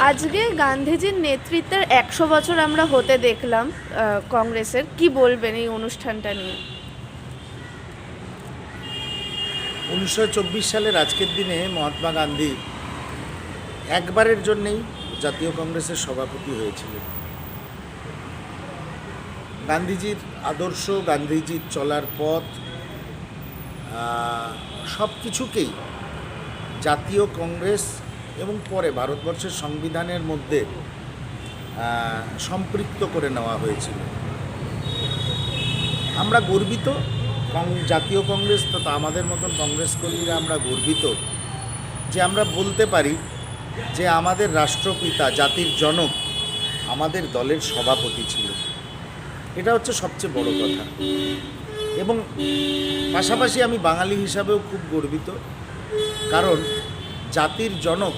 আজকে গান্ধীজির নেতৃত্বের 100 বছর আমরা হতে দেখলাম কংগ্রেসের। কি বলবেন এই অনুষ্ঠানটা নিয়ে? 1924 সালের আজকের দিনে মহাত্মা গান্ধী একবারের জন্যেই জাতীয় কংগ্রেসের সভাপতি হয়েছিলেন। গান্ধীজির আদর্শ, গান্ধীজির চলার পথ সব কিছুকেই জাতীয় কংগ্রেস এবং পরে ভারতবর্ষের সংবিধানের মধ্যে সম্পৃক্ত করে নেওয়া হয়েছিল। আমরা গর্বিত, জাতীয় কংগ্রেস তথা আমাদের মতন কংগ্রেস কর্মীরা আমরা গর্বিত যে আমরা বলতে পারি যে আমাদের রাষ্ট্রপিতা, জাতির জনক আমাদের দলের সভাপতি ছিল। এটা হচ্ছে সবচেয়ে বড় কথা। এবং পাশাপাশি আমি বাঙালি হিসাবেও খুব গর্বিত, কারণ জাতির জনক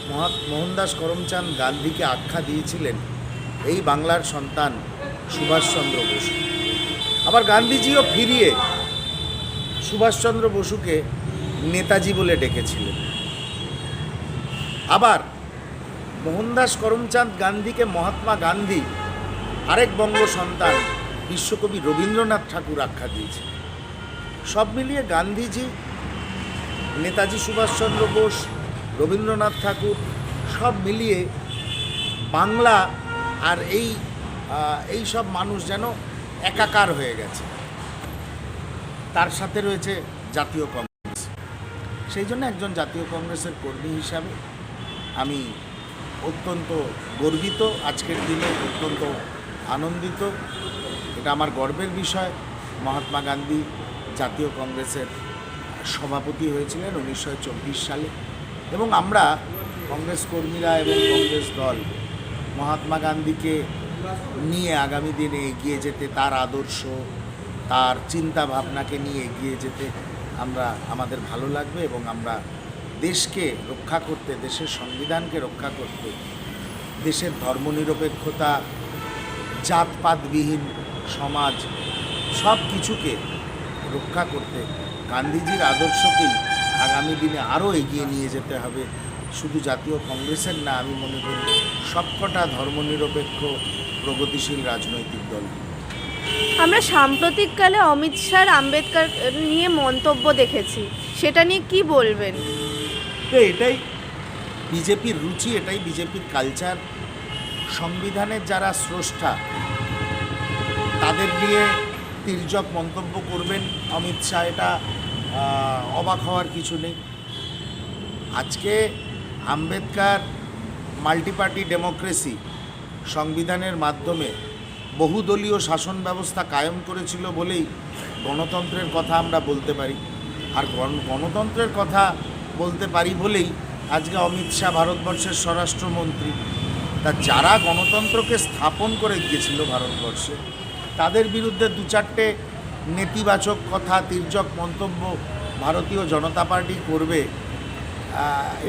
মোহনদাস করমচাঁদ গান্ধীকে আখ্যা দিয়েছিলেন এই বাংলার সন্তান সুভাষচন্দ্র বসু। আবার গান্ধীজিও ফিরিয়ে সুভাষচন্দ্র বসুকে নেতাজি বলে ডেকেছিলেন। আবার মোহনদাস করমচাঁদ গান্ধীকে মহাত্মা গান্ধী আরেক বঙ্গ সন্তান বিশ্বকবি রবীন্দ্রনাথ ঠাকুর আখ্যা দিয়েছে। সব মিলিয়ে গান্ধীজি, নেতাজি সুভাষচন্দ্র বোস, রবীন্দ্রনাথ ঠাকুর সব মিলিয়ে বাংলা আর এই সব মানুষ যেন একাকার হয়ে গেছে। তার সাথে রয়েছে জাতীয় কংগ্রেস। সেই জন্য একজন জাতীয় কংগ্রেসের কর্মী হিসাবে আমি অত্যন্ত গর্বিত, আজকের দিনে অত্যন্ত আনন্দিত। এটা আমার গর্বের বিষয়। মহাত্মা গান্ধী জাতীয় কংগ্রেসের সভাপতি হয়েছিলেন 1924 সালে, এবং আমরা কংগ্রেস কর্মীরা এবং কংগ্রেস দল মহাত্মা গান্ধীকে নিয়ে আগামী দিনে এগিয়ে যেতে, তার আদর্শ, তার চিন্তা ভাবনাকে নিয়ে এগিয়ে যেতে আমাদের ভালো লাগবে। এবং আমরা দেশকে রক্ষা করতে, দেশের সংবিধানকে রক্ষা করতে, দেশের ধর্মনিরপেক্ষতা, জাতপাতবিহীন সমাজ সব কিছুকে রক্ষা করতে গান্ধীজির আদর্শকেই আগামী দিনে আরও এগিয়ে নিয়ে যেতে হবে। শুধু জাতীয় কংগ্রেসের না, আমি মনে করি সবকটা ধর্মনিরপেক্ষ প্রগতিশীল রাজনৈতিক দল। আমরা সাম্প্রতিককালে অমিত শাহ আম্বেদকর নিয়ে মন্তব্য দেখেছি, সেটা নিয়ে কি বলবেন? এটাই বিজেপির রুচি, এটাই বিজেপির কালচার। সংবিধানের যারা স্রষ্টা তাদের নিয়ে তির্যক মন্তব্য করবেন অমিত শাহ, এটা অবাক হওয়ার কিছু নেই। আজকে আম্বেদকর মাল্টিপার্টি ডেমোক্রেসি সংবিধানের মাধ্যমে বহুদলীয় শাসন ব্যবস্থা কায়েম করেছিল বলেই গণতন্ত্রের কথা আমরা বলতে পারি। আর গণতন্ত্রের কথা বলতে পারি বলেই আজকে অমিত শাহ ভারতবর্ষের স্বরাষ্ট্রমন্ত্রী। তা যারা গণতন্ত্রকে স্থাপন করে গিয়েছিল ভারতবর্ষে, তাদের বিরুদ্ধে দু চারটে নেতিবাচক কথা, তির্যক মন্তব্য ভারতীয় জনতা পার্টি করবে,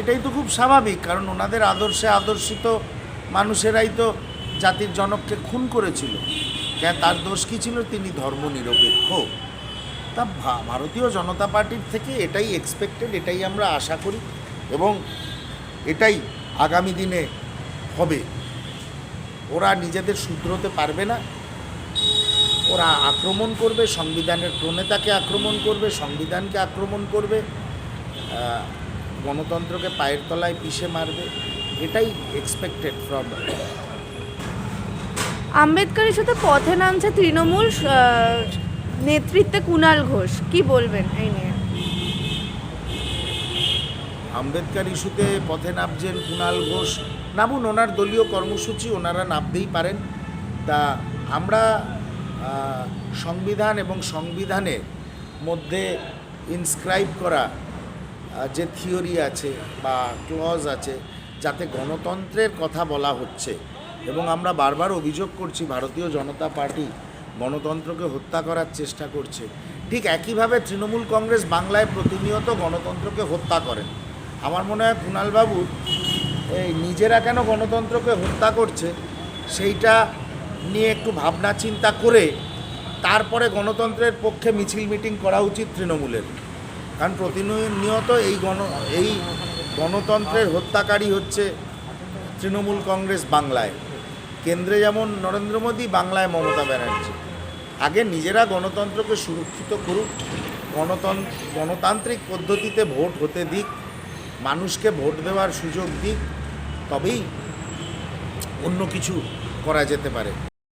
এটাই তো খুব স্বাভাবিক। কারণ ওনাদের আদর্শে আদর্শিত মানুষেরাই তো জাতির জনককে খুন করেছিল। তার দোষ কী ছিল? তিনি ধর্মনিরপেক্ষ। তা ভারতীয় জনতা পার্টির থেকে এটাই এক্সপেক্টেড, এটাই আমরা আশা করি, এবং এটাই আগামী দিনে হবে। ওরা নিজেদের শুধরোতে পারবে না, ওরা আক্রমণ করবে, সংবিধানের প্রণেতাকে আক্রমণ করবে, সংবিধানকে আক্রমণ করবে, গণতন্ত্রকে পায়ের তলায় পিষে মারবে। এটাই এক্সপেক্টেড ফ্রম। আম্বেদকরের সাথে পথে নামছে তৃণমূল নেতৃত্বে কুণাল ঘোষ, কি বলবেন এই নিয়ে? আম্বেদকর ইস্যুতে পথে নামছেন কুণাল ঘোষ, নামুন, ওনার দলীয় কর্মসূচি, ওনারা নামতেই পারেন। তা আমরা সংবিধান এবং সংবিধানের মধ্যে ইনস্ক্রাইব করা যে থিওরি আছে বা ক্লজ আছে, যাতে গণতন্ত্রের কথা বলা হচ্ছে, এবং আমরা বারবার অভিযোগ করছি ভারতীয় জনতা পার্টি গণতন্ত্রকে হত্যা করার চেষ্টা করছে। ঠিক একইভাবে তৃণমূল কংগ্রেস বাংলায় প্রতিনিয়ত গণতন্ত্রকে হত্যা করেন। আমার মনে হয় কুণালবাবু এই নিজেরা কেন গণতন্ত্রকে হত্যা করছে সেইটা নিয়ে একটু ভাবনা চিন্তা করে তারপরে গণতন্ত্রের পক্ষে মিছিল মিটিং করা উচিত তৃণমূলের। কারণ প্রতিনিয়ত এই গণতন্ত্রের হত্যাকারী হচ্ছে তৃণমূল কংগ্রেস বাংলায়, কেন্দ্রে যেমন নরেন্দ্র মোদী, বাংলায় মমতা ব্যানার্জি। আগে নিজেরা গণতন্ত্রকে সুরক্ষিত করুক, গণতান্ত্রিক পদ্ধতিতে ভোট হতে দিক, মানুষকে ভোট দেওয়ার সুযোগ দিক, তবেই অন্য কিছু করা যেতে পারে।